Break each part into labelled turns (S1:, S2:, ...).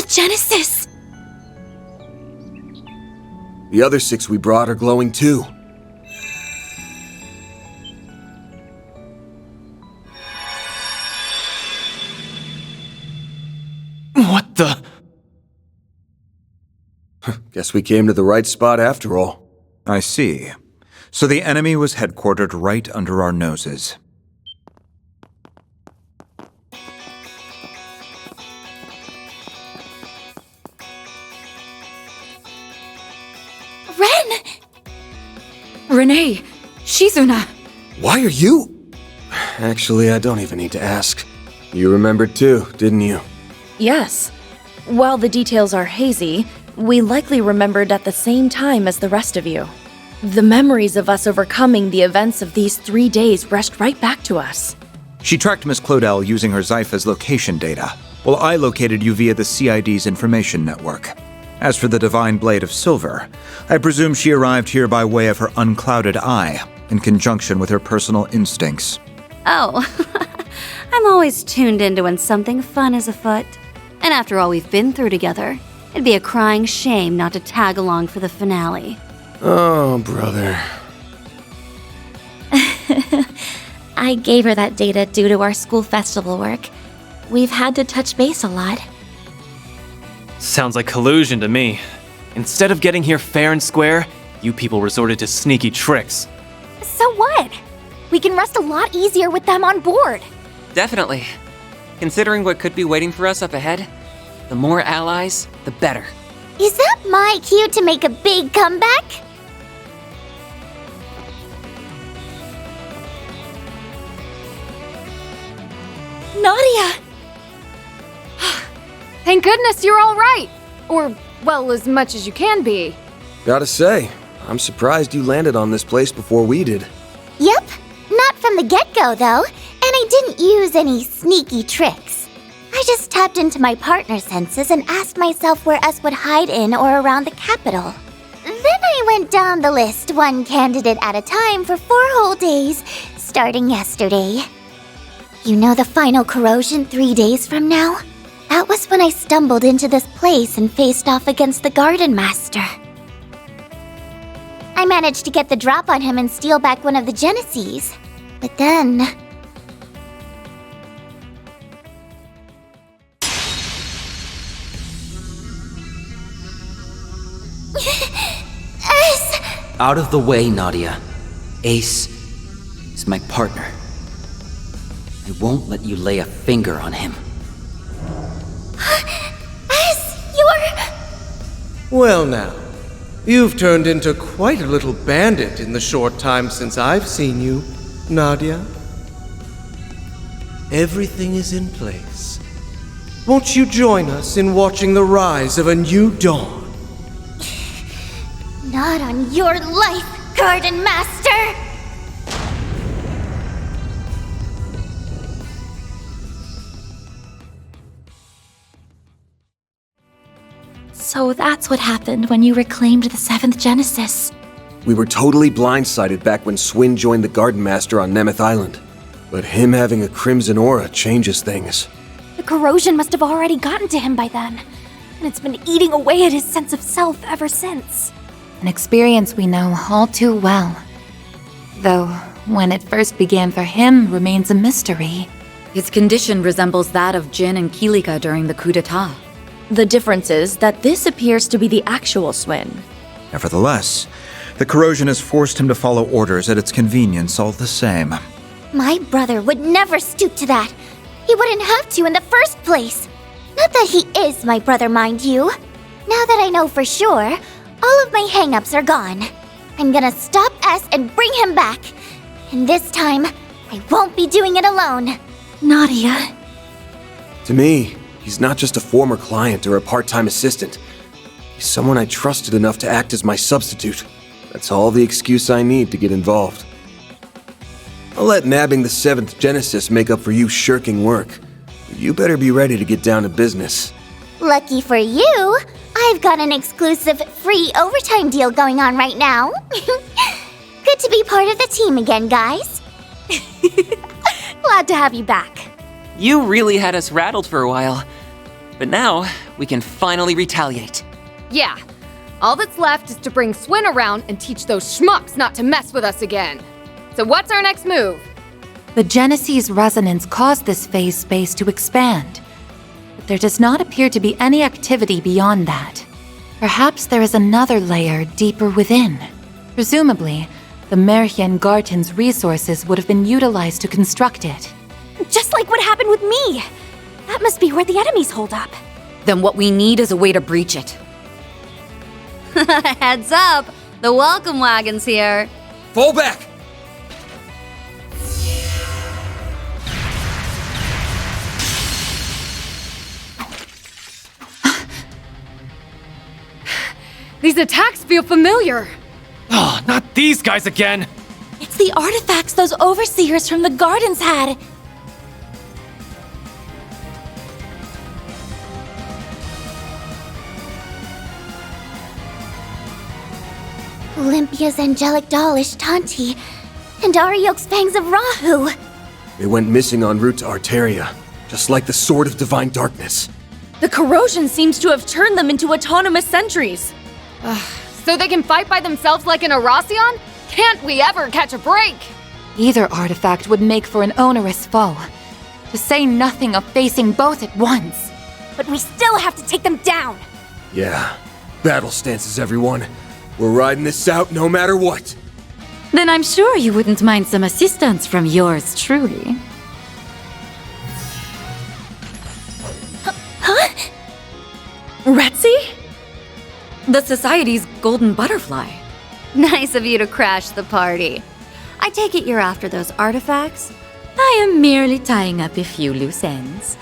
S1: Genesis!
S2: The other 6 we brought are glowing too.
S3: What the?
S2: Guess we came to the right spot after all.
S4: I see. So the enemy was headquartered right under our noses.
S1: Renee! Shizuna!
S2: Why are you? Actually, I don't even need to ask. You remembered too, didn't you?
S1: Yes. While the details are hazy, we likely remembered at the same time as the rest of you. The memories of us overcoming the events of these 3 days rushed right back to us.
S4: She tracked Miss Claudel using her Zypha's location data, while I located you via the CID's information network. As for the Divine Blade of Silver, I presume she arrived here by way of her unclouded eye, in conjunction with her personal instincts.
S5: Oh, I'm always tuned into when something fun is afoot. And after all we've been through together, it'd be a crying shame not to tag along for the finale.
S2: Oh, brother.
S6: I gave her that data due to our school festival work. We've had to touch base a lot.
S3: Sounds like collusion to me. Instead of getting here fair and square, you people resorted to sneaky tricks.
S6: So what? We can rest a lot easier with them on board.
S7: Definitely. Considering what could be waiting for us up ahead, the more allies, the better.
S6: Is that my cue to make a big comeback?
S1: Nadia!
S8: Thank goodness you're all right! Or, well, as much as you can be.
S2: Gotta say, I'm surprised you landed on this place before we did.
S6: Yep, not from the get-go though, and I didn't use any sneaky tricks. I just tapped into my partner senses and asked myself where us would hide in or around the capital. Then I went down the list, one candidate at a time for 4 whole days, starting yesterday. You know the final corrosion 3 days from now? That was when I stumbled into this place and faced off against the Garden Master. I managed to get the drop on him and steal back one of the Genesees. But then... Ace!
S9: Out of the way, Nadia. Ace is my partner. I won't let you lay a finger on him.
S6: Ace, you're...
S10: Well now, you've turned into quite a little bandit in the short time since I've seen you, Nadia. Everything is in place. Won't you join us in watching the rise of a new dawn?
S6: Not on your life, Garden Master! So that's what happened when you reclaimed the 7th Genesis.
S2: We were totally blindsided back when Swin joined the Garden Master on Nemeth Island. But him having a crimson aura changes things.
S6: The corrosion must have already gotten to him by then, and it's been eating away at his sense of self ever since.
S1: An experience we know all too well. Though, when it first began for him remains a mystery. His condition resembles that of Jin and Kilika during the coup d'etat. The difference is that this appears to be the actual Swin.
S4: Nevertheless, the corrosion has forced him to follow orders at its convenience all the same.
S6: My brother would never stoop to that. He wouldn't have to in the first place. Not that he is my brother, mind you. Now that I know for sure, all of my hang-ups are gone. I'm gonna stop S and bring him back. And this time, I won't be doing it alone.
S5: Nadia.
S2: To me, he's not just a former client or a part-time assistant. He's someone I trusted enough to act as my substitute. That's all the excuse I need to get involved. I'll let nabbing the 7th Genesis make up for you shirking work. You better be ready to get down to business.
S6: Lucky for you, I've got an exclusive free overtime deal going on right now. Good to be part of the team again, guys.
S8: Glad to have you back.
S7: You really had us rattled for a while. But now, we can finally retaliate.
S8: Yeah. All that's left is to bring Swin around and teach those schmucks not to mess with us again. So what's our next move?
S1: The Genesee's resonance caused this phase space to expand. But there does not appear to be any activity beyond that. Perhaps there is another layer deeper within. Presumably, the Merhian Garten's resources would have been utilized to construct it.
S8: Just like what happened with me. That must be where the enemies hold up.
S1: Then what we need is a way to breach it.
S5: Heads up! The welcome wagon's here.
S2: Fall back!
S8: These attacks feel familiar.
S3: Oh, not these guys again!
S1: It's the artifacts those overseers from the gardens had.
S6: Olympia's angelic doll Ishtanti, and Ariok's fangs of Rahu.
S2: They went missing en route to Arteria, just like the Sword of Divine Darkness.
S11: The corrosion seems to have turned them into autonomous sentries.
S8: So they can fight by themselves like an Erasion? Can't we ever catch a break?
S1: Either artifact would make for an onerous foe, to say nothing of facing both at once.
S11: But we still have to take them down.
S2: Yeah. Battle stances, everyone. We're riding this out no matter what.
S1: Then I'm sure you wouldn't mind some assistance from yours truly.
S11: Huh? Retzi?
S1: The Society's golden butterfly.
S5: Nice of you to crash the party. I take it you're after those artifacts?
S12: I am merely tying up a few loose ends.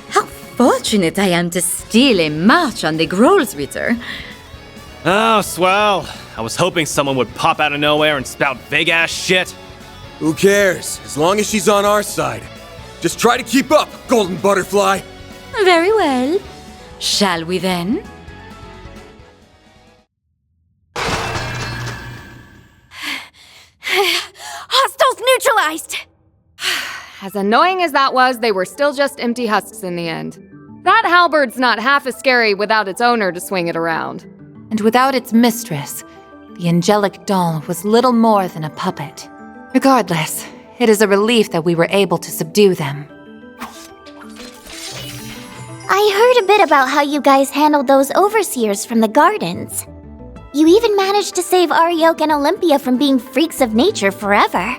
S12: How fortunate I am to steal a march on the Grolsritter.
S3: Oh, swell. I was hoping someone would pop out of nowhere and spout big-ass shit.
S2: Who cares, as long as she's on our side. Just try to keep up, golden butterfly.
S12: Very well. Shall we then?
S8: Hostiles neutralized! As annoying as that was, they were still just empty husks in the end. That halberd's not half as scary without its owner to swing it around.
S1: And without its mistress, the angelic doll was little more than a puppet. Regardless, it is a relief that we were able to subdue them.
S6: I heard a bit about how you guys handled those overseers from the gardens. You even managed to save Ariok and Olympia from being freaks of nature forever.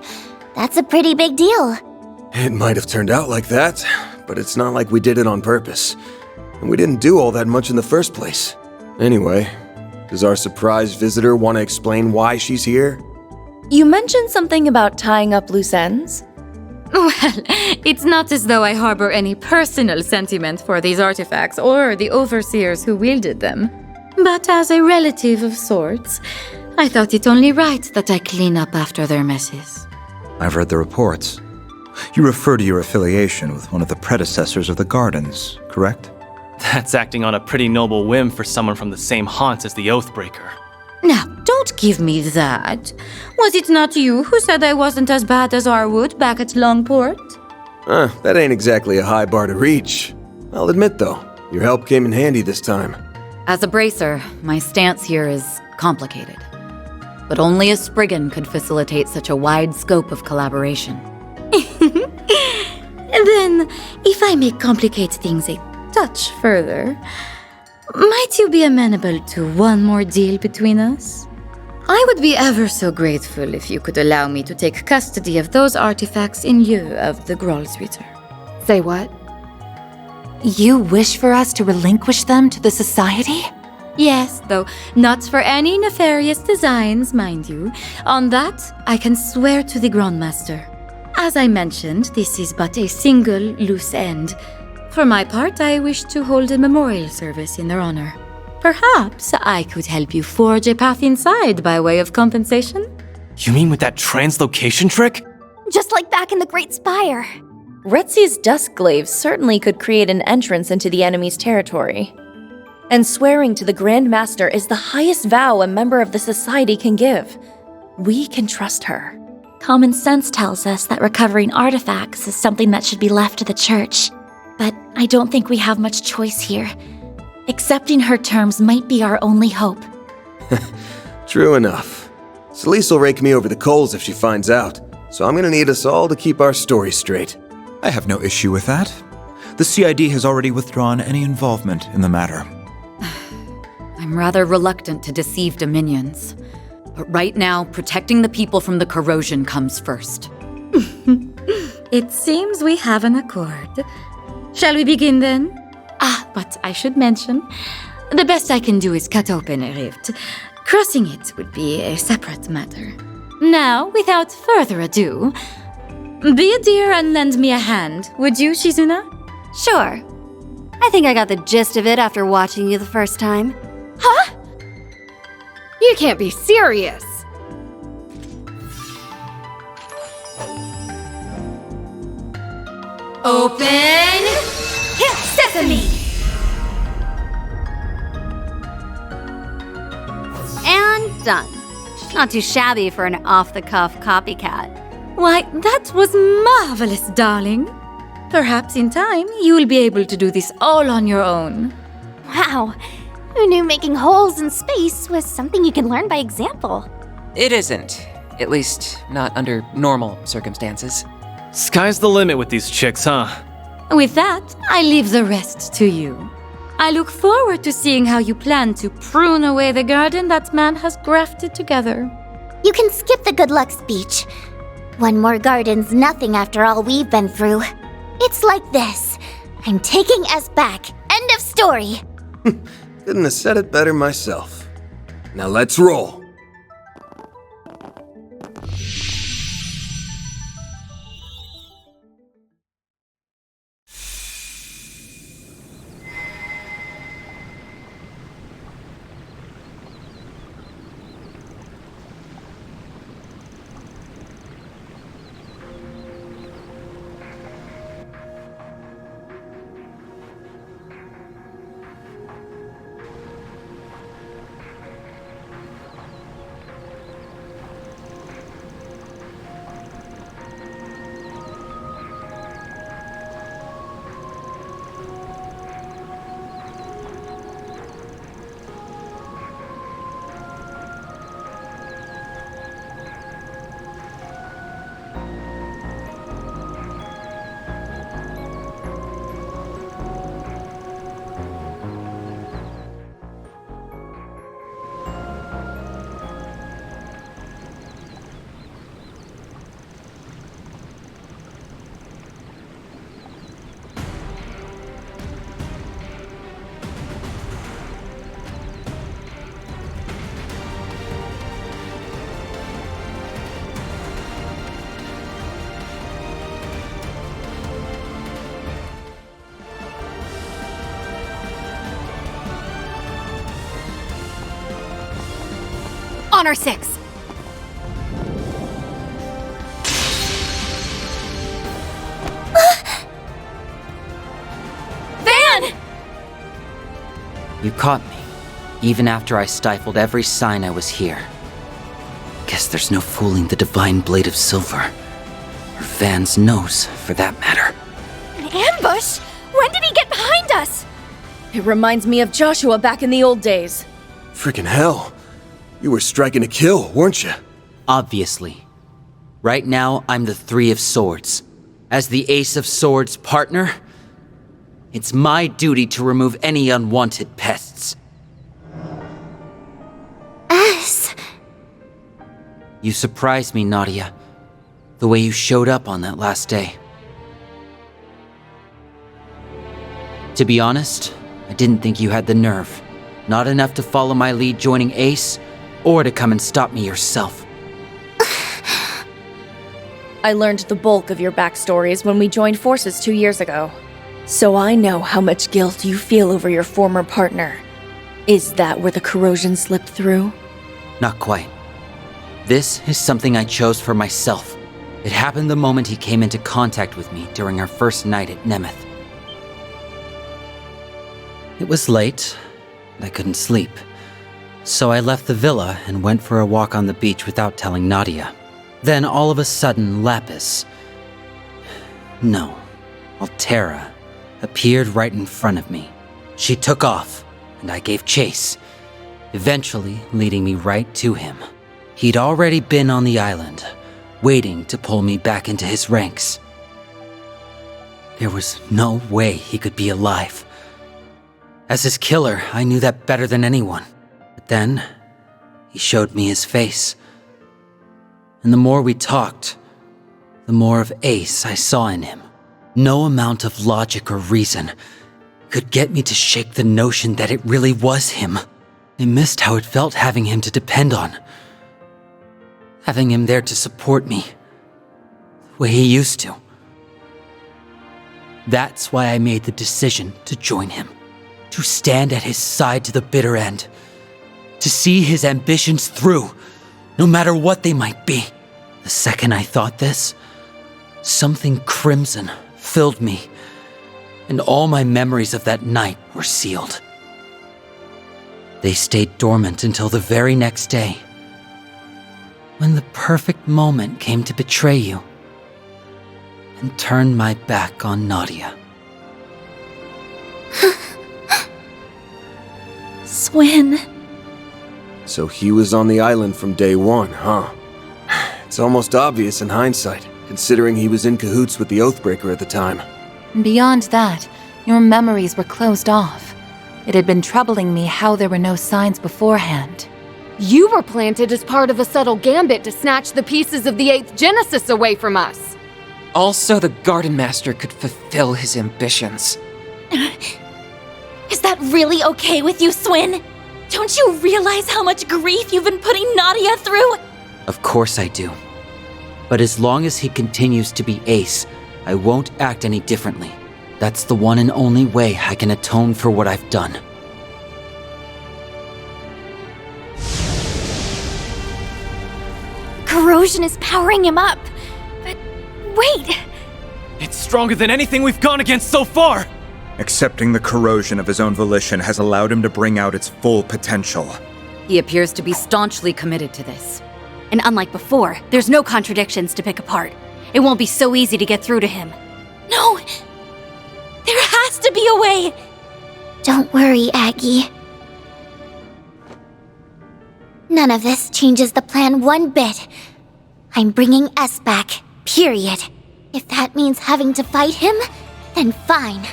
S6: That's a pretty big deal.
S2: It might have turned out like that, but it's not like we did it on purpose. And we didn't do all that much in the first place. Anyway, does our surprise visitor want to explain why she's here?
S11: You mentioned something about tying up loose ends?
S12: Well, it's not as though I harbor any personal sentiment for these artifacts or the overseers who wielded them. But as a relative of sorts, I thought it only right that I clean up after their messes.
S4: I've read the reports. You refer to your affiliation with one of the predecessors of the Gardens, correct?
S3: That's acting on a pretty noble whim for someone from the same haunts as the Oathbreaker.
S12: Now, don't give me that. Was it not you who said I wasn't as bad as Arwood back at Longport?
S2: That ain't exactly a high bar to reach. I'll admit, though, your help came in handy this time.
S1: As a bracer, my stance here is complicated. But only a Spriggan could facilitate such a wide scope of collaboration.
S12: Then, if I may complicate things a touch further, might you be amenable to one more deal between us? I would be ever so grateful if you could allow me to take custody of those artifacts in lieu of the Grolsritter.
S8: Say what?
S1: You wish for us to relinquish them to the Society?
S12: Yes, though not for any nefarious designs, mind you. On that, I can swear to the Grandmaster. As I mentioned, this is but a single loose end. For my part, I wish to hold a memorial service in their honor. Perhaps I could help you forge a path inside by way of compensation?
S3: You mean with that translocation trick?
S6: Just like back in the Great Spire.
S11: Retzi's Duskglaive certainly could create an entrance into the enemy's territory. And swearing to the Grand Master is the highest vow a member of the Society can give. We can trust her.
S6: Common sense tells us that recovering artifacts is something that should be left to the Church. But I don't think we have much choice here. Accepting her terms might be our only hope.
S2: True enough. Celeste will rake me over the coals if she finds out, so I'm gonna need us all to keep our story straight.
S4: I have no issue with that. The CID has already withdrawn any involvement in the matter.
S1: I'm rather reluctant to deceive Dominions. But right now, protecting the people from the corrosion comes first.
S12: It seems we have an accord. Shall we begin then? But I should mention, the best I can do is cut open a rift. Crossing it would be a separate matter. Now, without further ado, be a dear and lend me a hand, would you, Shizuna?
S5: Sure. I think I got the gist of it after watching you the first time.
S8: Huh? You can't be serious.
S5: Open sesame! And done. Not too shabby for an off-the-cuff copycat.
S12: Why, that was marvelous, darling. Perhaps in time, you'll be able to do this all on your own.
S6: Wow. Who knew making holes in space was something you can learn by example?
S7: It isn't. At least, not under normal circumstances.
S3: Sky's the limit with these chicks, huh?
S12: With that, I leave the rest to you. I look forward to seeing how you plan to prune away the garden that man has grafted together.
S6: You can skip the good luck speech. One more garden's nothing after all we've been through. It's like this. I'm taking us back. End of story.
S2: Couldn't have said it better myself. Now let's roll.
S8: Honor 6. Van!
S9: You caught me, even after I stifled every sign I was here. Guess there's no fooling the Divine Blade of Silver. Or Van's nose, for that matter.
S11: An ambush? When did he get behind us? It reminds me of Joshua back in the old days.
S2: Freaking hell. You were striking to kill, weren't you?
S9: Obviously. Right now, I'm the Three of Swords. As the Ace of Swords partner, it's my duty to remove any unwanted pests.
S6: Us?
S9: You surprised me, Nadia. The way you showed up on that last day. To be honest, I didn't think you had the nerve. Not enough to follow my lead joining Ace, or to come and stop me yourself.
S11: I learned the bulk of your backstories when we joined forces 2 years ago. So I know how much guilt you feel over your former partner. Is that where the corrosion slipped through?
S9: Not quite. This is something I chose for myself. It happened the moment he came into contact with me during our first night at Nemeth. It was late, and I couldn't sleep. So I left the villa and went for a walk on the beach without telling Nadia. Then all of a sudden, Altera, appeared right in front of me. She took off, and I gave chase, eventually leading me right to him. He'd already been on the island, waiting to pull me back into his ranks. There was no way he could be alive. As his killer, I knew that better than anyone. But then, he showed me his face. And the more we talked, the more of Ace I saw in him. No amount of logic or reason could get me to shake the notion that it really was him. I missed how it felt having him to depend on. Having him there to support me, the way he used to. That's why I made the decision to join him. To stand at his side to the bitter end. To see his ambitions through, no matter what they might be. The second I thought this, something crimson filled me, and all my memories of that night were sealed. They stayed dormant until the very next day, when the perfect moment came to betray you, and turn my back on Nadia.
S6: Swin.
S2: So he was on the island from day one, huh? It's almost obvious in hindsight, considering he was in cahoots with the Oathbreaker at the time.
S1: Beyond that, your memories were closed off. It had been troubling me how there were no signs beforehand.
S8: You were planted as part of a subtle gambit to snatch the pieces of the 8th Genesis away from us.
S7: Also, the Garden Master could fulfill his ambitions.
S6: Is that really okay with you, Swin? Don't you realize how much grief you've been putting Nadia through?
S9: Of course I do. But as long as he continues to be Ace, I won't act any differently. That's the one and only way I can atone for what I've done.
S6: Corrosion is powering him up. But wait!
S3: It's stronger than anything we've gone against so far!
S4: Accepting the corrosion of his own volition has allowed him to bring out its full potential.
S1: He appears to be staunchly committed to this.
S5: And unlike before, there's no contradictions to pick apart. It won't be so easy to get through to him.
S6: No! There has to be a way! Don't worry, Aggie. None of this changes the plan one bit. I'm bringing S back, period. If that means having to fight him, then fine.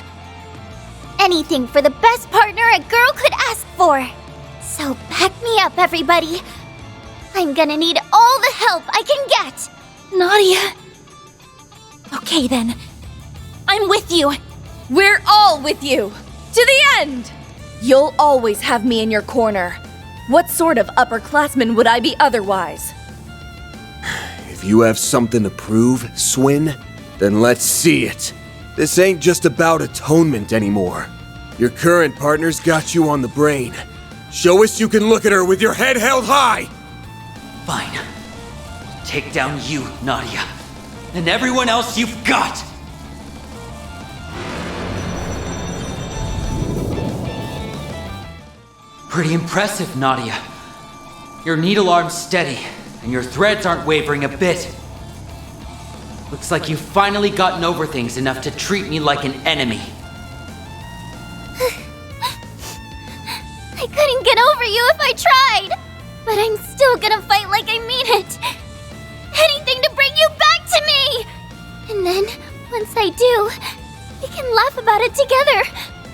S6: Anything for the best partner a girl could ask for. So back me up, everybody. I'm gonna need all the help I can get. Nadia. Okay then. I'm with you.
S11: We're all with you! To the end! You'll always have me in your corner. What sort of upperclassman would I be otherwise?
S2: If you have something to prove, Swin, then let's see it. This ain't just about atonement anymore. Your current partner's got you on the brain. Show us you can look at her with your head held high!
S9: Fine. Take down you, Nadia. And everyone else you've got! Pretty impressive, Nadia. Your needle arm's steady, and your threads aren't wavering a bit. Looks like you've finally gotten over things enough to treat me like an enemy.
S6: I couldn't get over you if I tried! But I'm still gonna fight like I mean it! Anything to bring you back to me! And then, once I do, we can laugh about it together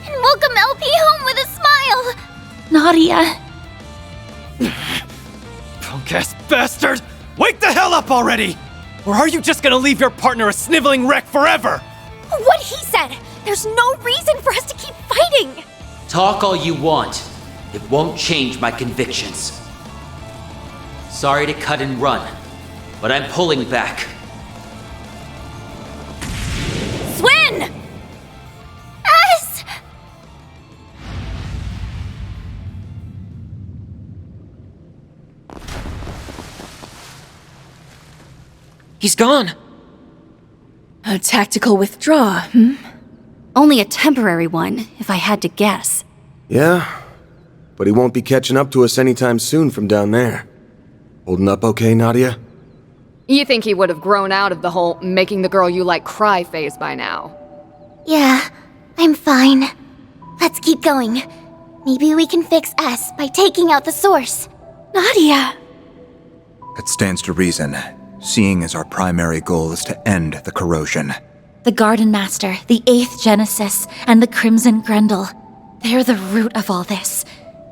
S6: and welcome LP home with a smile! Nadia.
S3: Punk-ass bastard! Wake the hell up already! Or are you just gonna leave your partner a sniveling wreck forever?
S6: What he said! There's no reason for us to keep fighting!
S9: Talk all you want, It won't change my convictions. Sorry to cut and run, but I'm pulling back.
S5: Swin!
S6: Us!
S7: He's gone.
S11: A tactical withdraw,
S5: Only a temporary one, if I had to guess.
S2: Yeah, but he won't be catching up to us anytime soon from down there. Holding up okay, Nadia?
S8: You think he would have grown out of the whole making the girl you like cry phase by now?
S6: Yeah, I'm fine. Let's keep going. Maybe we can fix S by taking out the source.
S11: Nadia!
S4: It stands to reason, seeing as our primary goal is to end the corrosion.
S12: The Garden Master, the 8th Genesis, and the Crimson Grendel. They're the root of all this.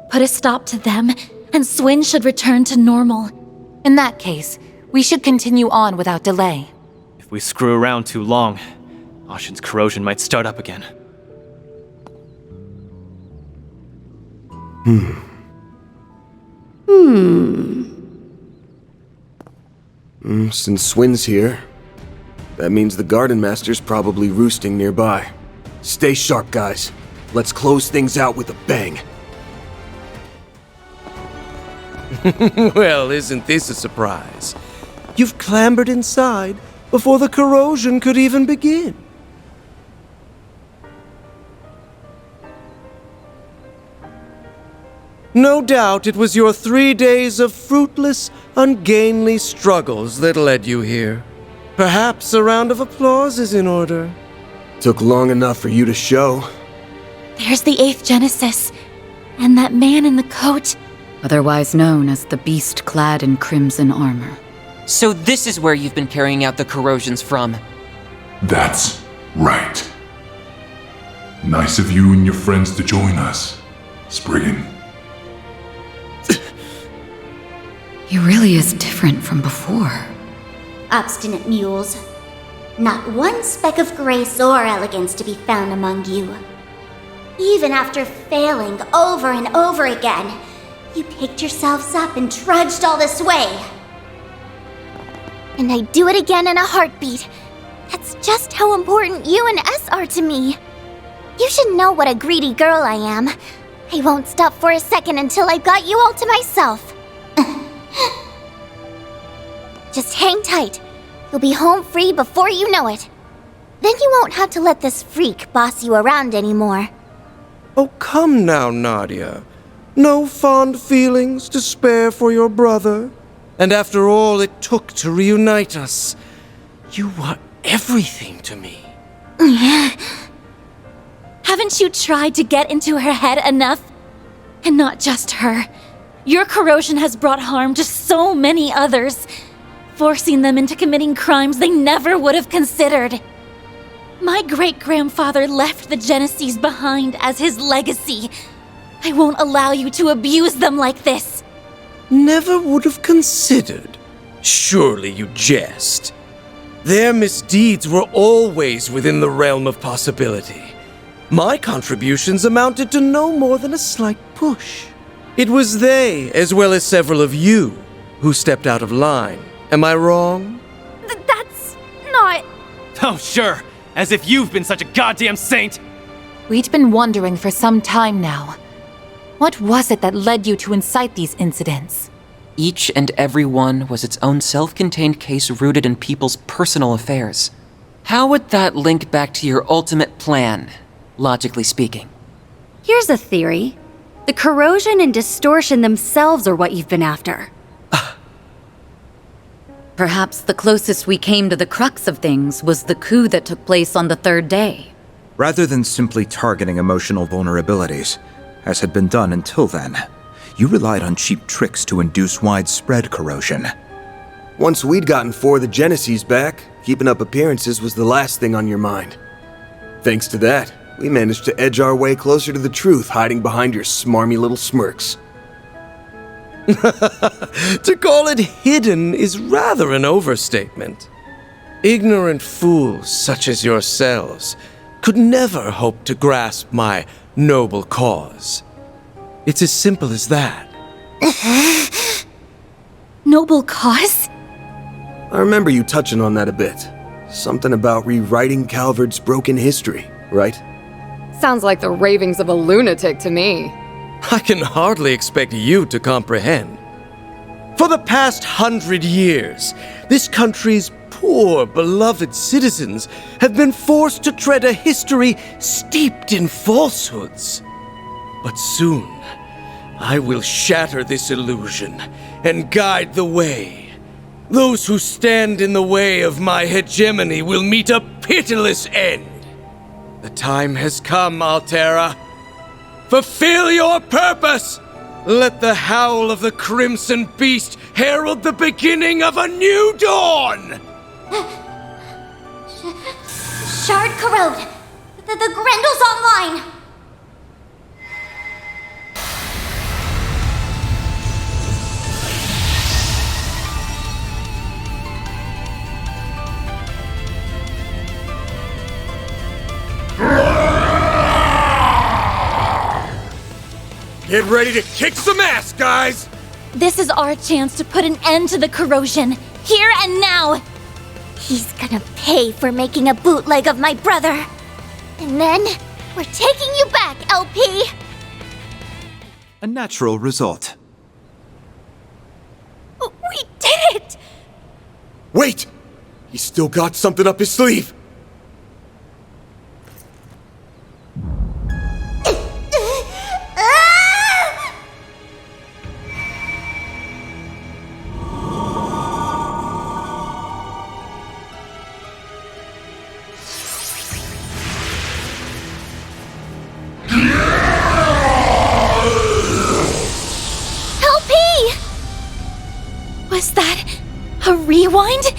S12: Put a stop to them, and Swin should return to normal.
S1: In that case, we should continue on without delay.
S3: If we screw around too long, Ashen's corrosion might start up again.
S2: Since Swin's here, that means the Garden Master's probably roosting nearby. Stay sharp, guys. Let's close things out with a bang.
S10: Well, isn't this a surprise? You've clambered inside before the corrosion could even begin. No doubt it was your 3 days of fruitless, ungainly struggles that led you here. Perhaps a round of applause is in order.
S2: Took long enough for you to show.
S12: There's the 8th Genesis, and that man in the coat.
S1: Otherwise known as the beast clad in crimson armor.
S7: So this is where you've been carrying out the corrosions from.
S13: That's right. Nice of you and your friends to join us, Spriggan.
S1: He really is different from before.
S6: Obstinate mules. Not one speck of grace or elegance to be found among you. Even after failing over and over again, you picked yourselves up and trudged all this way. And I'd do it again in a heartbeat. That's just how important you and S are to me. You should know what a greedy girl I am. I won't stop for a second until I've got you all to myself. Just hang tight. You'll be home free before you know it. Then you won't have to let this freak boss you around anymore.
S10: Oh, come now, Nadia. No fond feelings to spare for your brother. And after all it took to reunite us, you were everything to me.
S12: Haven't you tried to get into her head enough? And not just her. Your corrosion has brought harm to so many others, forcing them into committing crimes they never would have considered. My great-grandfather left the Genesis behind as his legacy. I won't allow you to abuse them like this.
S10: Never would have considered. Surely you jest. Their misdeeds were always within the realm of possibility. My contributions amounted to no more than a slight push. It was they, as well as several of you, who stepped out of line. Am I wrong?
S5: That's not...
S3: Oh, sure. As if you've been such a goddamn saint.
S1: We'd been wondering for some time now. What was it that led you to incite these incidents?
S7: Each and every one was its own self-contained case rooted in people's personal affairs. How would that link back to your ultimate plan, logically speaking?
S5: Here's a theory. The corrosion and distortion themselves are what you've been after.
S1: Perhaps the closest we came to the crux of things was the coup that took place on the 3rd day.
S4: Rather than simply targeting emotional vulnerabilities, as had been done until then, you relied on cheap tricks to induce widespread corrosion.
S2: Once we'd gotten 4 of the Genesis back, keeping up appearances was the last thing on your mind. Thanks to that, we managed to edge our way closer to the truth, hiding behind your smarmy little smirks.
S10: To call it hidden is rather an overstatement. Ignorant fools such as yourselves could never hope to grasp my noble cause. It's as simple as that.
S12: Noble cause?
S2: I remember you touching on that a bit. Something about rewriting Calvard's broken history, right?
S8: Sounds like the ravings of a lunatic to me.
S10: I can hardly expect you to comprehend. For the past 100 years, this country's poor, beloved citizens have been forced to tread a history steeped in falsehoods. But soon, I will shatter this illusion and guide the way. Those who stand in the way of my hegemony will meet a pitiless end. The time has come, Altera. Fulfill your purpose! Let the howl of the Crimson Beast herald the beginning of a new dawn!
S6: Shard corrode! The Grendel's online!
S2: Get ready to kick some ass, guys!
S6: This is our chance to put an end to the corrosion, here and now! He's gonna pay for making a bootleg of my brother. And then, we're taking you back, LP!
S4: A natural result.
S6: We did it!
S2: Wait! He's still got something up his sleeve!
S12: Was that a rewind?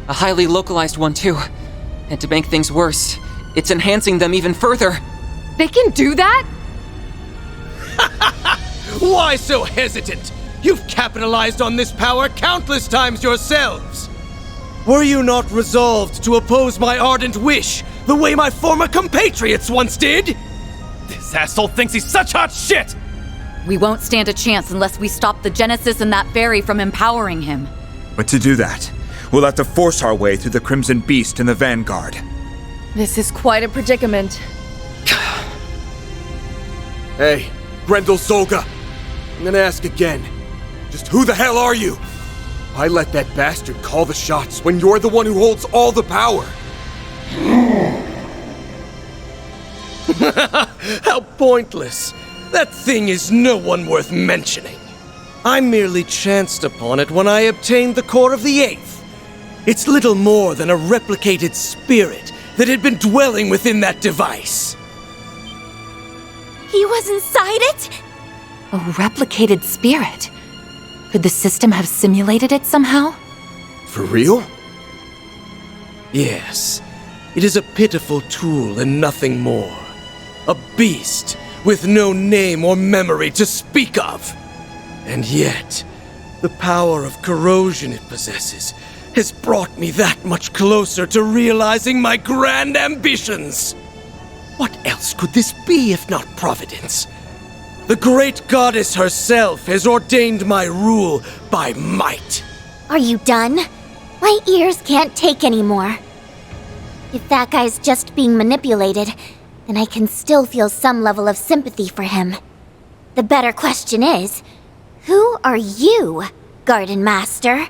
S7: A highly localized one, too. And to make things worse, it's enhancing them even further.
S8: They can do that?
S10: Why so hesitant? You've capitalized on this power countless times yourselves. Were you not resolved to oppose my ardent wish, the way my former compatriots once did?
S3: This asshole thinks he's such hot shit!
S1: We won't stand a chance unless we stop the Genesis and that fairy from empowering him.
S4: But to do that, we'll have to force our way through the Crimson Beast and the Vanguard.
S11: This is quite a predicament.
S2: Hey, Grendel Solga. I'm gonna ask again. Just who the hell are you? Why let that bastard call the shots when you're the one who holds all the power?
S10: How pointless. That thing is no one worth mentioning. I merely chanced upon it when I obtained the core of the Eighth. It's little more than a replicated spirit that had been dwelling within that device.
S6: He was inside it?
S1: A replicated spirit? Could the system have simulated it somehow?
S2: For real?
S10: Yes. It is a pitiful tool and nothing more. A beast with no name or memory to speak of. And yet, the power of corrosion it possesses has brought me that much closer to realizing my grand ambitions. What else could this be if not Providence? The great goddess herself has ordained my rule by might.
S6: Are you done? My ears can't take anymore. If that guy's just being manipulated, then I can still feel some level of sympathy for him. The better question is, who are you, Garden Master?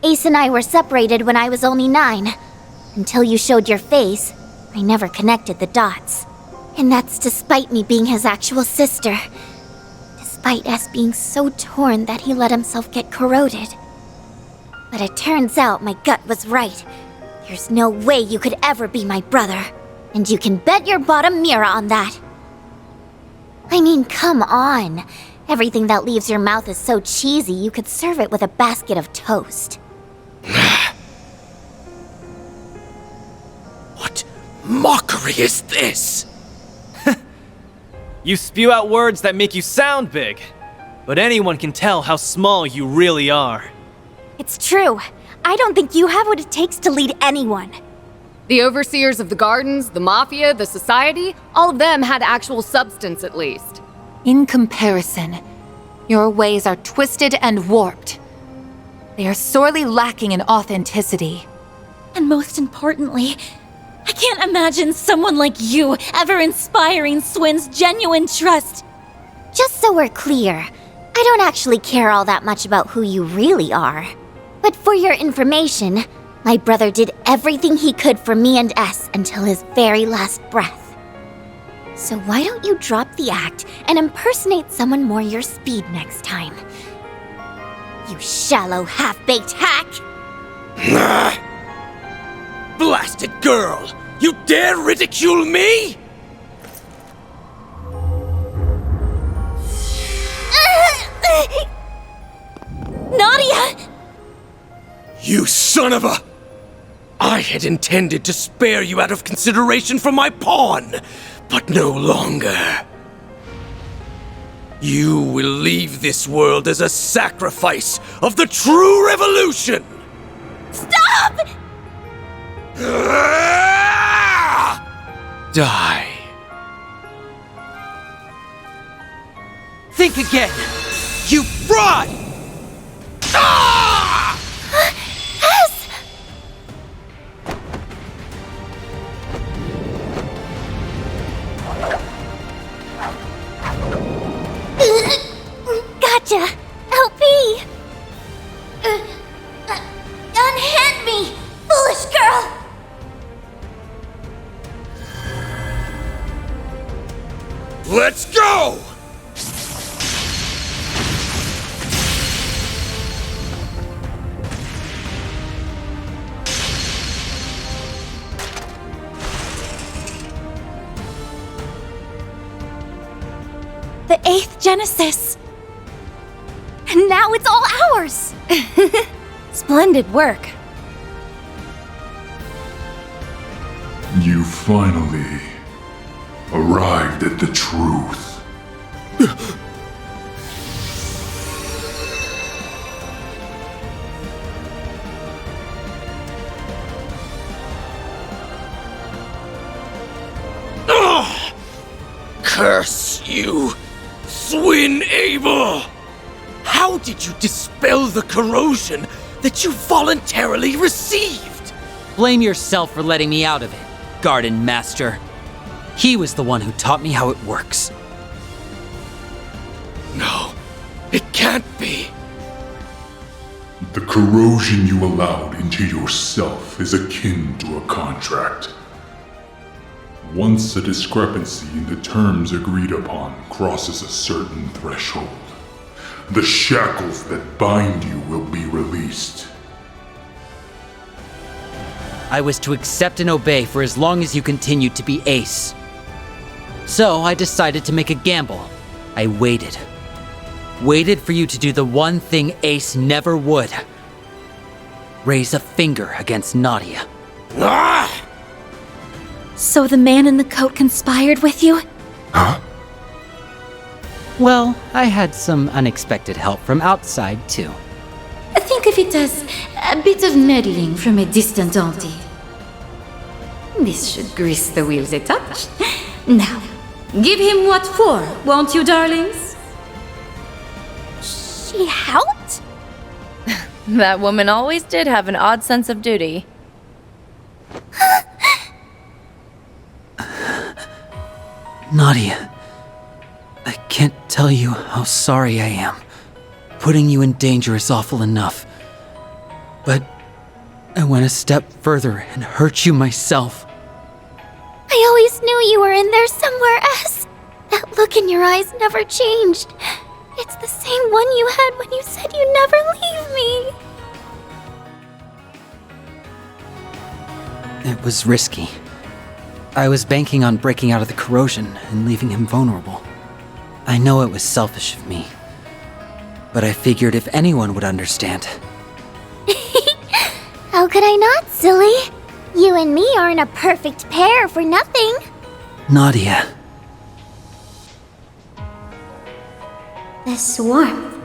S6: Ace and I were separated when I was only 9. Until you showed your face, I never connected the dots. And that's despite me being his actual sister. Despite us being so torn that he let himself get corroded. But it turns out my gut was right. There's no way you could ever be my brother. And you can bet your bottom mirror on that. I mean, come on. Everything that leaves your mouth is so cheesy you could serve it with a basket of toast.
S10: What mockery is this?
S3: You spew out words that make you sound big, but anyone can tell how small you really are.
S6: It's true. I don't think you have what it takes to lead anyone.
S8: The overseers of the gardens, the mafia, the society, all of them had actual substance at least.
S1: In comparison, your ways are twisted and warped. They are sorely lacking in authenticity.
S12: And most importantly, I can't imagine someone like you ever inspiring Swin's genuine trust.
S6: Just so we're clear, I don't actually care all that much about who you really are. But for your information, my brother did everything he could for me and S until his very last breath. So why don't you drop the act and impersonate someone more your speed next time? You shallow, half-baked hack!
S10: Blasted girl! You dare ridicule me?!
S12: Nadia!
S10: You son of a... I had intended to spare you out of consideration for my pawn, but no longer. You will leave this world as a sacrifice of the true revolution!
S12: Stop!
S10: Die.
S9: Think again!
S10: You fraud!
S6: Gotcha! LP! Unhand me, foolish girl!
S10: Let's go!
S12: The 8th Genesis. And now it's all ours! Splendid work.
S13: You finally arrived at the truth.
S10: Curse you, Swin Abel! How did you dispel the corrosion that you voluntarily received?
S9: Blame yourself for letting me out of it, Garden Master. He was the one who taught me how it works.
S10: No, it can't be.
S13: The corrosion you allowed into yourself is akin to a contract. Once a discrepancy in the terms agreed upon crosses a certain threshold, the shackles that bind you will be released.
S9: I was to accept and obey for as long as you continued to be Ace. So I decided to make a gamble. I waited. Waited for you to do the one thing Ace never would. Raise a finger against Nadia.
S10: Ah!
S12: So the man in the coat conspired with you?
S13: Huh?
S9: Well, I had some unexpected help from outside, too.
S12: Think of it as a bit of meddling from a distant auntie. This should grease the wheels a touch. Now, give him what for, won't you, darlings?
S6: She helped?
S11: That woman always did have an odd sense of duty.
S9: Nadia, I can't tell you how sorry I am. Putting you in danger is awful enough. But I went a step further and hurt you myself.
S6: I always knew you were in there somewhere, S. That look in your eyes never changed. It's the same one you had when you said you'd never leave me.
S9: It was risky. I was banking on breaking out of the corrosion and leaving him vulnerable. I know it was selfish of me, but I figured if anyone would understand.
S6: How could I not, silly? You and me aren't a perfect pair for nothing.
S9: Nadia.
S6: This warmth.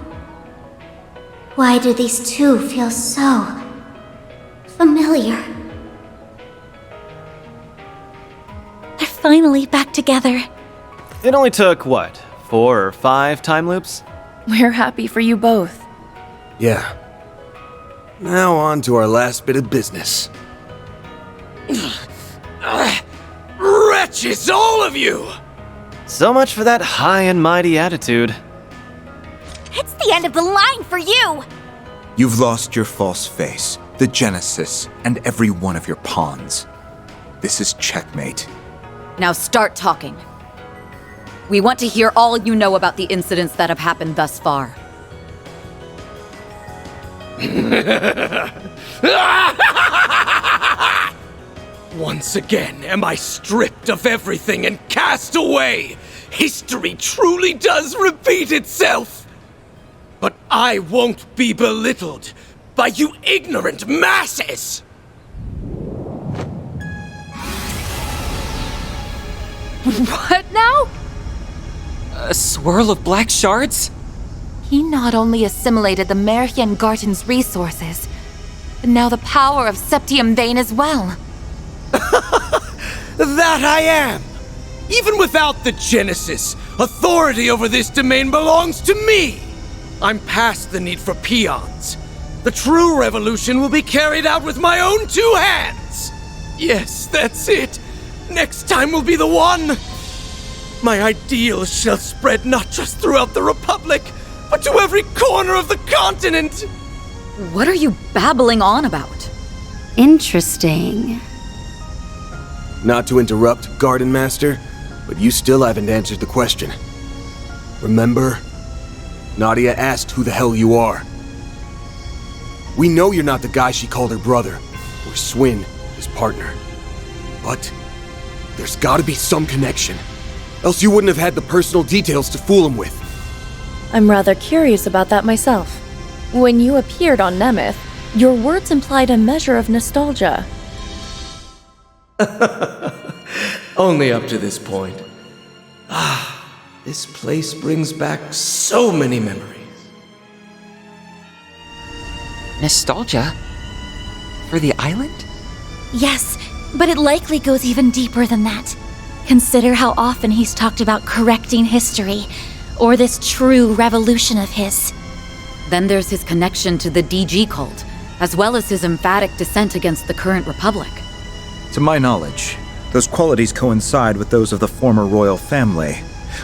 S6: Why do these two feel so familiar?
S12: They're finally back together.
S3: It only took, what, 4 or 5 time loops?
S11: We're happy for you both.
S2: Yeah. Now on to our last bit of business.
S10: Wretches, all of you!
S3: So much for that high and mighty attitude.
S6: It's the end of the line for you!
S4: You've lost your false face, the Genesis, and every one of your pawns. This is checkmate.
S1: Now start talking. We want to hear all you know about the incidents that have happened thus far.
S10: Once again am I stripped of everything and cast away. History truly does repeat itself. But I won't be belittled by you ignorant masses.
S1: What now?
S7: A swirl of black shards?
S1: He not only assimilated the Merhian Garten's resources, but now the power of Septium Vein as well.
S10: That I am! Even without the Genesis, authority over this domain belongs to me! I'm past the need for peons. The true revolution will be carried out with my own 2 hands! Yes, that's it! Next time will be the one! My ideals shall spread not just throughout the Republic, but to every corner of the continent!
S1: What are you babbling on about?
S5: Interesting.
S2: Not to interrupt, Garden Master, but you still haven't answered the question. Remember? Nadia asked who the hell you are. We know you're not the guy she called her brother, or Swin, his partner. But there's gotta be some connection. Else you wouldn't have had the personal details to fool him with.
S11: I'm rather curious about that myself. When you appeared on Nemeth, your words implied a measure of nostalgia.
S10: Only up to this point. This place brings back so many memories.
S7: Nostalgia? For the island?
S6: Yes, but it likely goes even deeper than that. Consider how often he's talked about correcting history, or this true revolution of his.
S1: Then there's his connection to the DG cult, as well as his emphatic dissent against the current republic.
S4: To my knowledge, those qualities coincide with those of the former royal family,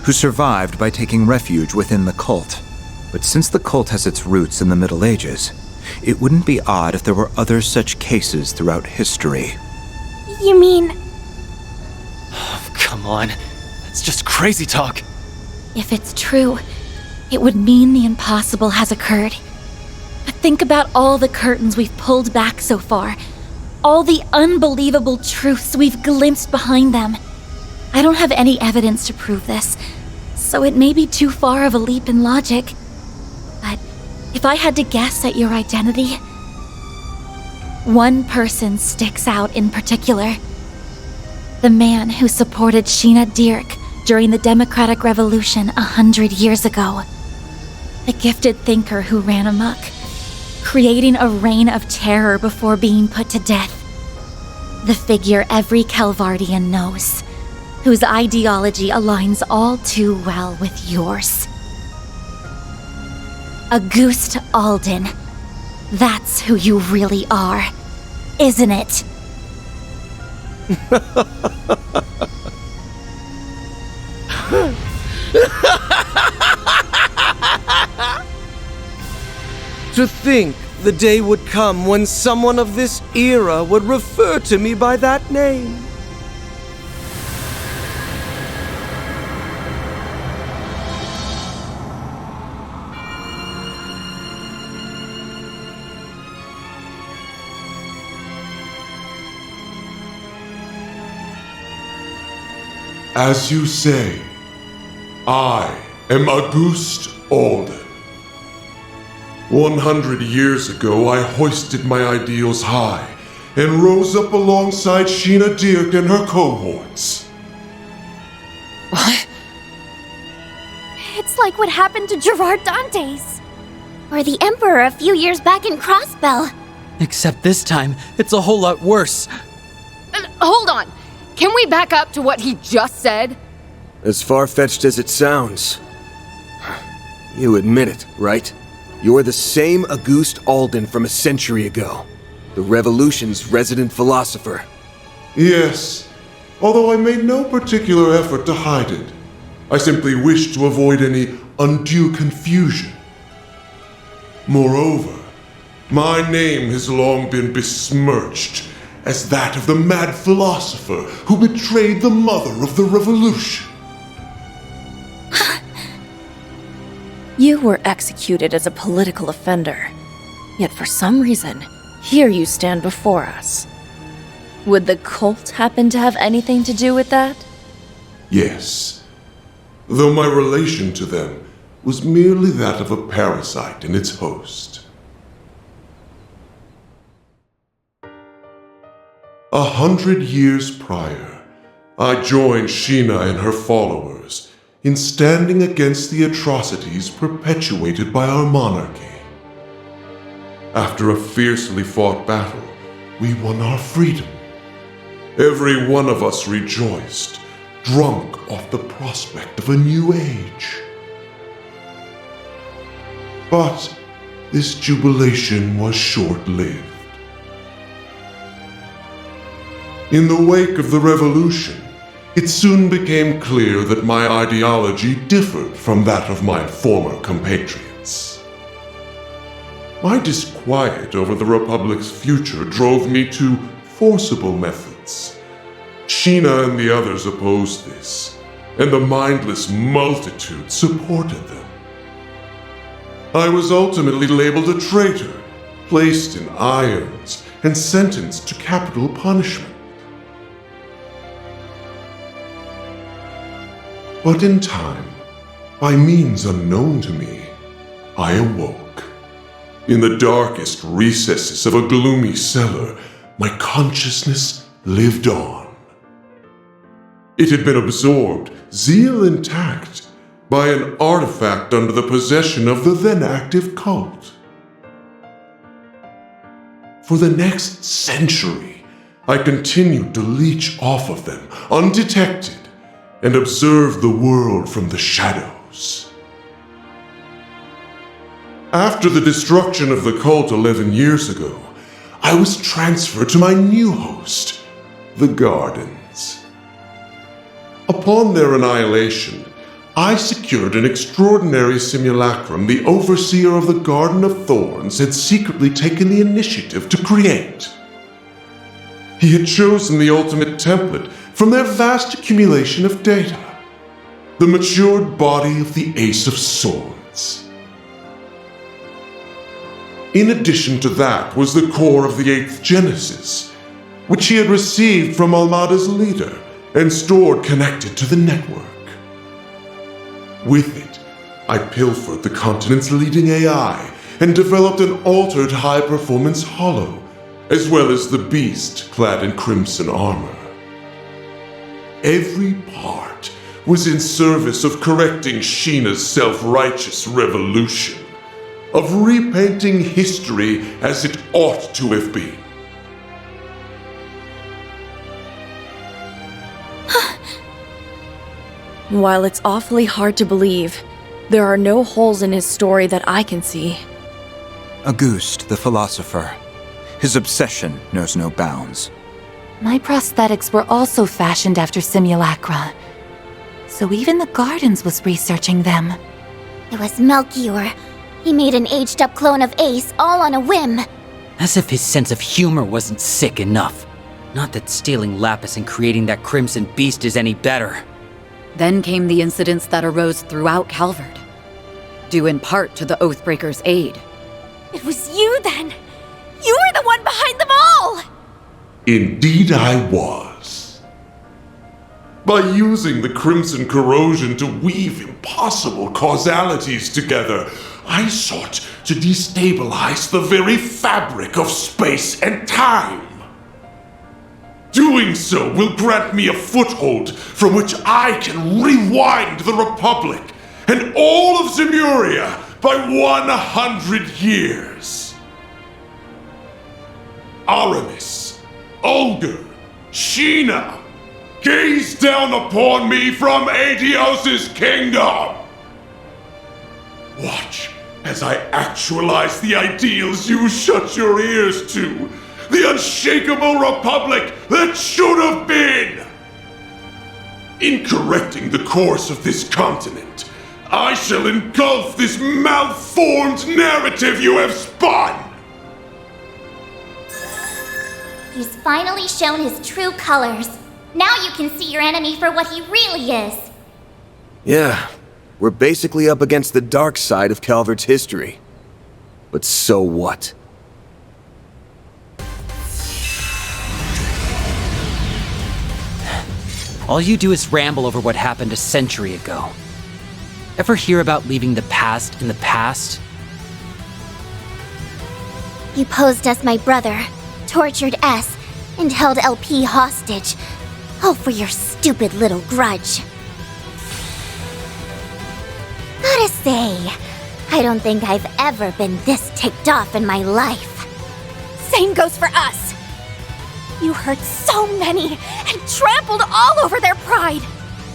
S4: who survived by taking refuge within the cult. But since the cult has its roots in the Middle Ages, it wouldn't be odd if there were other such cases throughout history.
S6: You mean,
S3: Come on, that's just crazy talk.
S6: if it's true, it would mean the impossible has occurred. But think about all the curtains we've pulled back so far. All the unbelievable truths we've glimpsed behind them. I don't have any evidence to prove this, so it may be too far of a leap in logic. But if I had to guess at your identity, one person sticks out in particular. The man who supported Sheena Dirk during the Democratic Revolution 100 years ago. The gifted thinker who ran amok, creating a reign of terror before being put to death. The figure every Calvardian knows, whose ideology aligns all too well with yours. Auguste Alden. That's who you really are, isn't it?
S10: To think the day would come when someone of this era would refer to me by that name.
S13: As you say, I am Auguste Alden. 100 years ago, I hoisted my ideals high and rose up alongside Sheena Dirk and her cohorts.
S7: What?
S6: It's like what happened to Gerard Dantes. Or the Emperor a few years back in Crossbell.
S14: Except this time, it's a whole lot worse.
S8: Hold on. Can we back up to what he just said?
S2: As far-fetched as it sounds, You admit it, right? You're the same Auguste Alden from a century ago. The Revolution's resident philosopher.
S15: Yes, although I made no particular effort to hide it. I simply wished to avoid any undue confusion. Moreover, my name has long been besmirched as that of the mad philosopher who betrayed the mother of the revolution.
S11: You were executed as a political offender. Yet for some reason, here you stand before us. Would the cult happen to have anything to do with that?
S15: Yes, though my relation to them was merely that of a parasite in its host. 100 years prior, I joined Sheena and her followers in standing against the atrocities perpetuated by our monarchy. After a fiercely fought battle, we won our freedom. Every one of us rejoiced, drunk off the prospect of a new age. But this jubilation was short-lived. In the wake of the revolution, it soon became clear that my ideology differed from that of my former compatriots. My disquiet over the Republic's future drove me to forcible methods. Sheena and the others opposed this, and the mindless multitude supported them. I was ultimately labeled a traitor, placed in irons, and sentenced to capital punishment. But in time, by means unknown to me, I awoke. In the darkest recesses of a gloomy cellar, my consciousness lived on. It had been absorbed, zeal intact, by an artifact under the possession of the then active cult. For the next century, I continued to leech off of them, undetected, and observe the world from the shadows. After the destruction of the cult 11 years ago, I was transferred to my new host, the Gardens. Upon their annihilation, I secured an extraordinary simulacrum the overseer of the Garden of Thorns had secretly taken the initiative to create. He had chosen the ultimate template from their vast accumulation of data, the matured body of the Ace of Swords. In addition to that was the core of the 8th Genesis, which he had received from Almada's leader and stored connected to the network. With it, I pilfered the continent's leading AI and developed an altered high-performance hollow, as well as the beast clad in crimson armor. Every part was in service of correcting Sheena's self-righteous revolution, of repainting history as it ought to have been.
S11: While it's awfully hard to believe, there are no holes in his story that I can see.
S4: Auguste, the philosopher. His obsession knows no bounds.
S1: My prosthetics were also fashioned after simulacra. So even the Gardens was researching them.
S6: It was Melchior. He made an aged-up clone of Ace all on a whim.
S9: As if his sense of humor wasn't sick enough. Not that stealing Lapis and creating that Crimson Beast is any better.
S1: Then came the incidents that arose throughout Calvard, due in part to the Oathbreaker's aid.
S6: It was you then! You were the one behind them all!
S15: Indeed I was. By using the Crimson Corrosion to weave impossible causalities together, I sought to destabilize the very fabric of space and time. Doing so will grant me a foothold from which I can rewind the Republic and all of Zemuria by 100 years. Aramis, Olga, Sheena, gaze down upon me from Aetios' kingdom. Watch as I actualize the ideals you shut your ears to. The unshakable republic that should have been! In correcting the course of this continent, I shall engulf this malformed narrative you have spun!
S6: He's finally shown his true colors. Now you can see your enemy for what he really is.
S2: Yeah, we're basically up against the dark side of Calvert's history. But so what?
S9: All you do is ramble over what happened a century ago. Ever hear about leaving the past in the past?
S6: You posed as my brother, tortured S, and held LP hostage. All for your stupid little grudge. Gotta say, I don't think I've ever been this ticked off in my life.
S16: Same goes for us. You hurt so many and trampled all over their pride.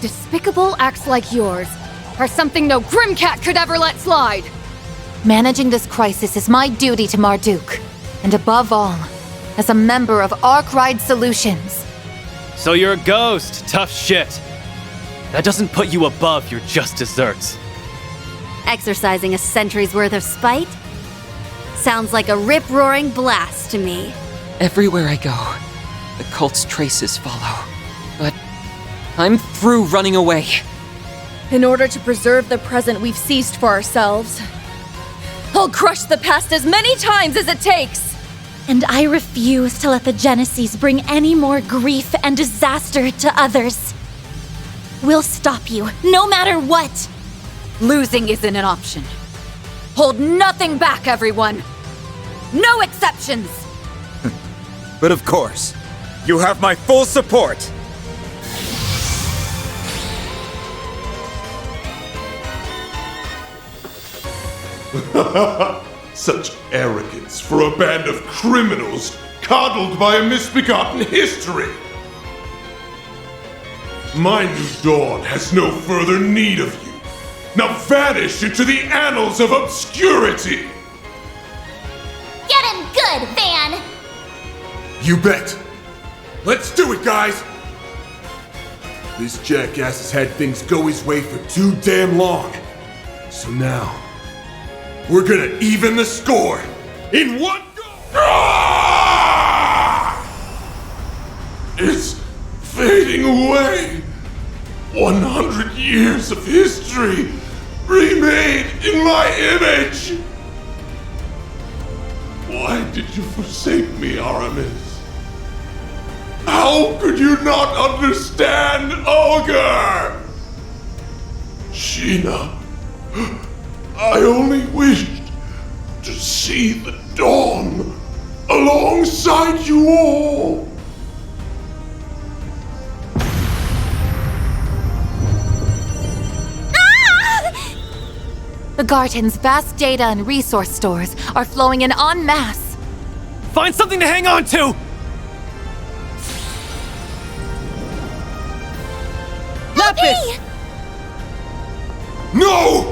S8: Despicable acts like yours are something no Grimcat could ever let slide.
S1: Managing this crisis is my duty to Marduk, and above all, as a member of Arkwright Solutions.
S3: So you're a ghost, tough shit. That doesn't put you above your just desserts.
S5: Exercising a century's worth of spite? Sounds like a rip-roaring blast to me.
S7: Everywhere I go, the cult's traces follow. But I'm through running away.
S11: In order to preserve the present we've seized for ourselves, I'll crush the past as many times as it takes!
S16: And I refuse to let the Genesis bring any more grief and disaster to others. We'll stop you, no matter what!
S8: Losing isn't an option. Hold nothing back, everyone! No exceptions!
S4: But of course, you have my full support!
S15: Such arrogance for a band of criminals coddled by a misbegotten history! My new dawn has no further need of you. Now vanish into the annals of obscurity!
S6: Get him good, Van!
S15: You bet! Let's do it, guys! This jackass has had things go his way for too damn long. So now, we're gonna even the score in one go! It's fading away. 100 years of history remade in my image. Why did you forsake me, Aramis? How could you not understand Ogre? Sheena, I only wished to see the dawn alongside you all.
S1: The Garden's vast data and resource stores are flowing in en masse.
S3: Find something to hang on to!
S11: Lapis!
S15: No!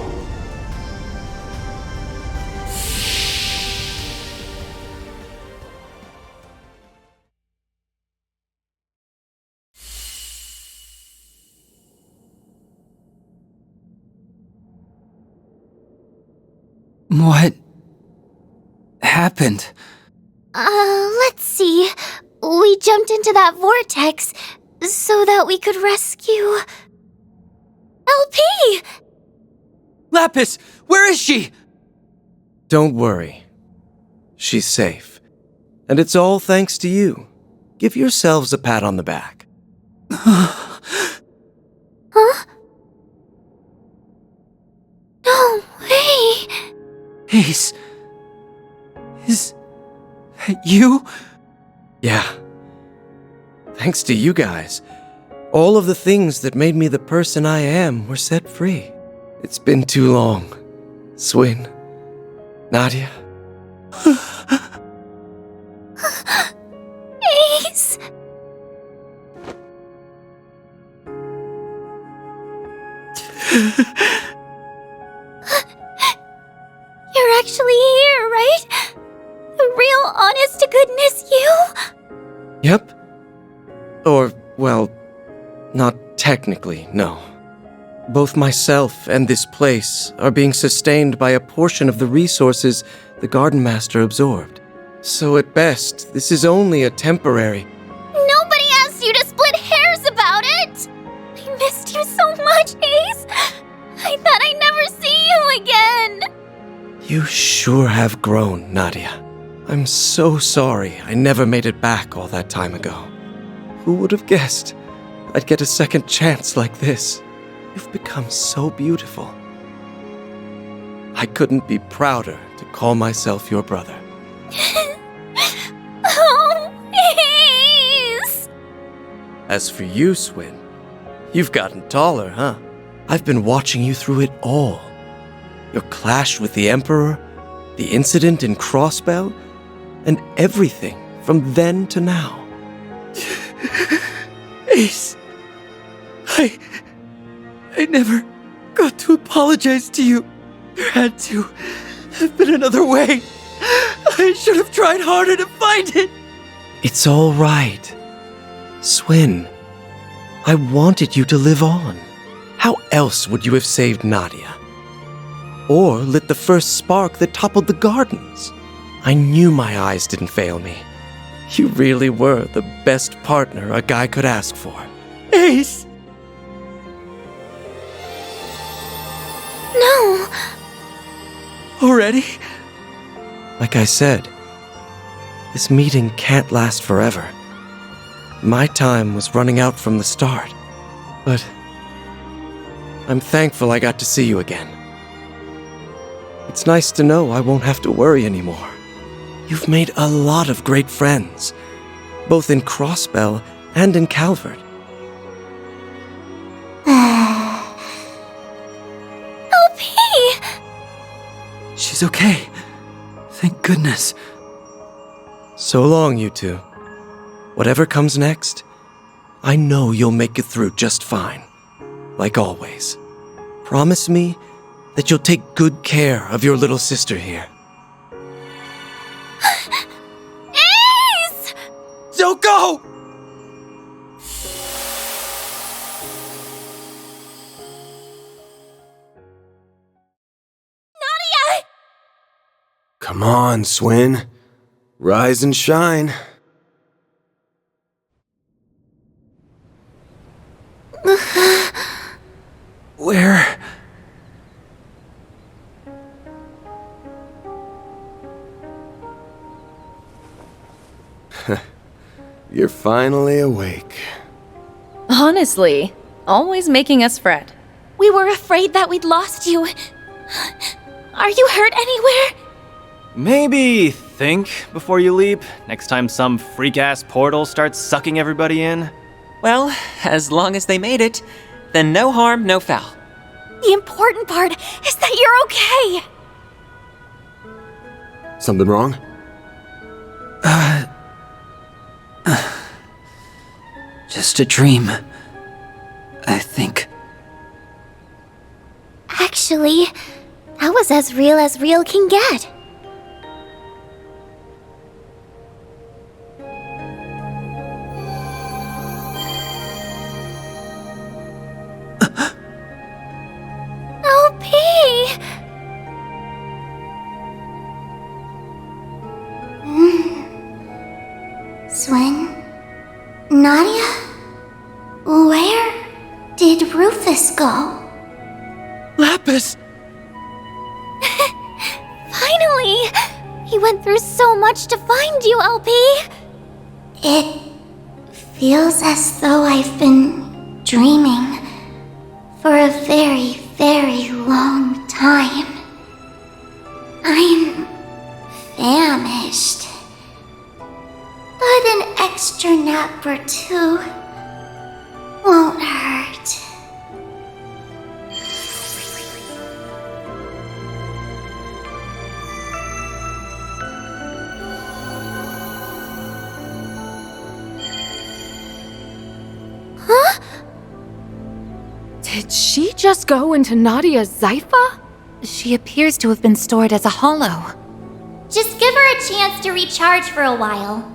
S9: What happened?
S6: Let's see. We jumped into that vortex so that we could rescue... LP!
S14: Lapis, where is she?
S10: Don't worry. She's safe. And it's all thanks to you. Give yourselves a pat on the back.
S6: Huh? No way!
S9: Ace. Is that you?
S10: Yeah. Thanks to you guys. All of the things that made me the person I am were set free. It's been too long. Swin. Nadia.
S6: Ace!
S16: is to goodness you?
S10: Yep. Or, well, not technically, no. Both myself and this place are being sustained by a portion of the resources the Garden Master absorbed. So at best, this is only a temporary...
S6: Nobody asked you to split hairs about it! I missed you so much, Ace! I thought I'd never see you again!
S10: You sure have grown, Nadia. I'm so sorry I never made it back all that time ago. Who would have guessed I'd get a second chance like this? You've become so beautiful. I couldn't be prouder to call myself your brother.
S6: Oh, Ace!
S10: As for you, Swin, you've gotten taller, huh? I've been watching you through it all. Your clash with the Emperor, the incident in Crossbell, and everything from then to now.
S14: Ace, I never got to apologize to you. There had to have been another way. I should have tried harder to find it.
S10: It's all right. Swin, I wanted you to live on. How else would you have saved Nadia? Or lit the first spark that toppled the gardens? I knew my eyes didn't fail me. You really were the best partner a guy could ask for.
S14: Ace!
S6: No!
S14: Already?
S10: Like I said, this meeting can't last forever. My time was running out from the start, but I'm thankful I got to see you again. It's nice to know I won't have to worry anymore. You've made a lot of great friends, both in Crossbell and in Calvert.
S6: LP!
S14: She's okay. Thank goodness.
S10: So long, you two. Whatever comes next, I know you'll make it through just fine. Like always. Promise me that you'll take good care of your little sister here.
S6: Ace!
S14: Don't go!
S6: Nadia!
S2: Come on, Swin. Rise and shine.
S10: Where?
S2: You're finally awake.
S11: Honestly, always making us fret.
S16: We were afraid that we'd lost you. Are you hurt anywhere?
S3: Maybe think before you leap, next time some freak-ass portal starts sucking everybody in.
S7: Well, as long as they made it, then no harm, no foul.
S16: The important part is that you're okay.
S2: Something wrong?
S9: Just a dream, I think.
S6: Actually, that was as real can get. Swin? Nadia? Where did Rufus go?
S14: Lapis!
S6: Finally! He went through so much to find you, LP! It feels as though I've been dreaming for a very, very long time. I'm famished. But an extra nap or two won't hurt.
S8: Huh? Did she just go into Nadia's Zypha?
S1: She appears to have been stored as a hollow.
S6: Just give her a chance to recharge for a while.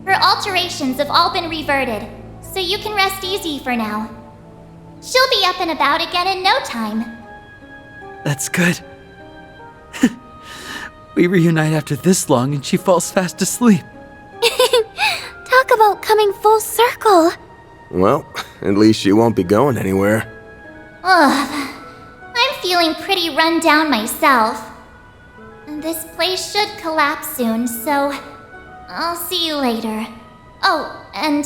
S6: Her alterations have all been reverted, so you can rest easy for now. She'll be up and about again in no time.
S14: That's good. We reunite after this long and she falls fast asleep.
S6: Talk about coming full circle.
S2: Well, at least she won't be going anywhere.
S6: Ugh. I'm feeling pretty run down myself. This place should collapse soon, so I'll see you later. Oh, and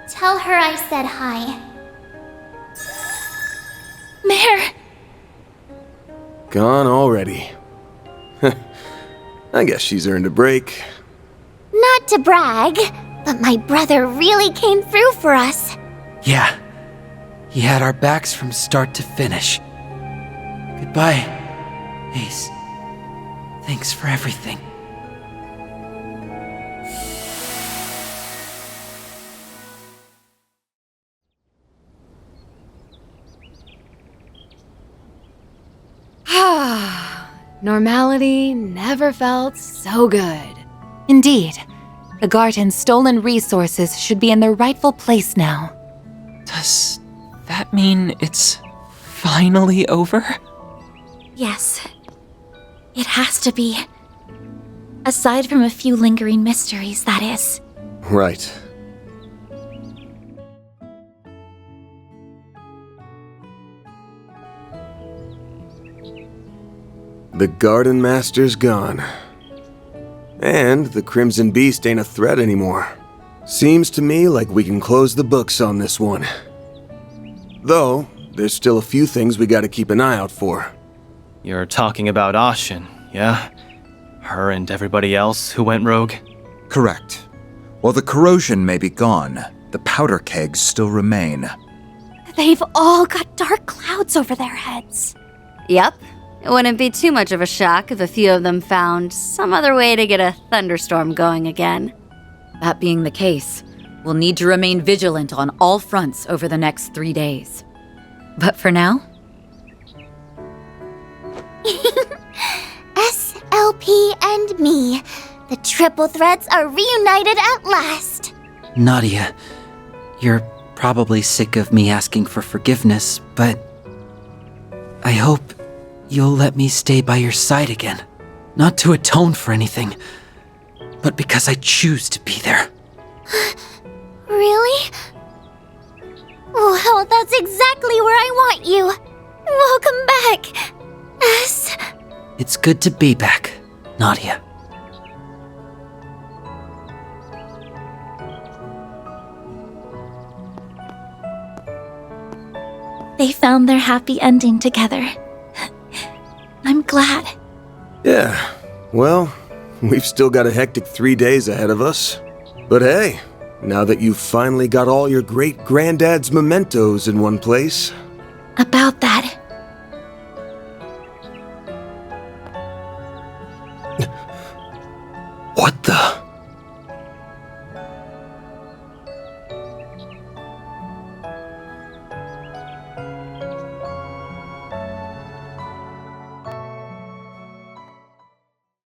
S6: tell her I said hi.
S16: Mare!
S2: Gone already. I guess she's earned a break.
S6: Not to brag, but my brother really came through for us.
S14: Yeah. He had our backs from start to finish. Goodbye, Ace. Thanks for everything.
S8: Normality never felt so good.
S1: Indeed. The garden's stolen resources should be in their rightful place now.
S7: Does that mean it's finally over?
S16: Yes. It has to be. Aside from a few lingering mysteries, that is.
S2: Right. The Garden Master's gone. And the Crimson Beast ain't a threat anymore. Seems to me like we can close the books on this one. Though, there's still a few things we gotta keep an eye out for.
S3: You're talking about Ashin, yeah? Her and everybody else who went rogue?
S4: Correct. While the corrosion may be gone, the powder kegs still remain.
S16: They've all got dark clouds over their heads.
S5: Yep. It wouldn't be too much of a shock if a few of them found some other way to get a thunderstorm going again.
S1: That being the case, we'll need to remain vigilant on all fronts over the next 3 days. But for now...
S6: SLP and me. The triple threats are reunited at last.
S9: Nadia, you're probably sick of me asking for forgiveness, but I hope you'll let me stay by your side again. Not to atone for anything, but because I choose to be there.
S6: Really? Well, that's exactly where I want you. Welcome back, S.
S9: It's good to be back, Nadia.
S16: They found their happy ending together. I'm glad.
S2: Yeah, well, we've still got a hectic 3 days ahead of us. But hey, now that you've finally got all your great-granddad's mementos in one place...
S16: About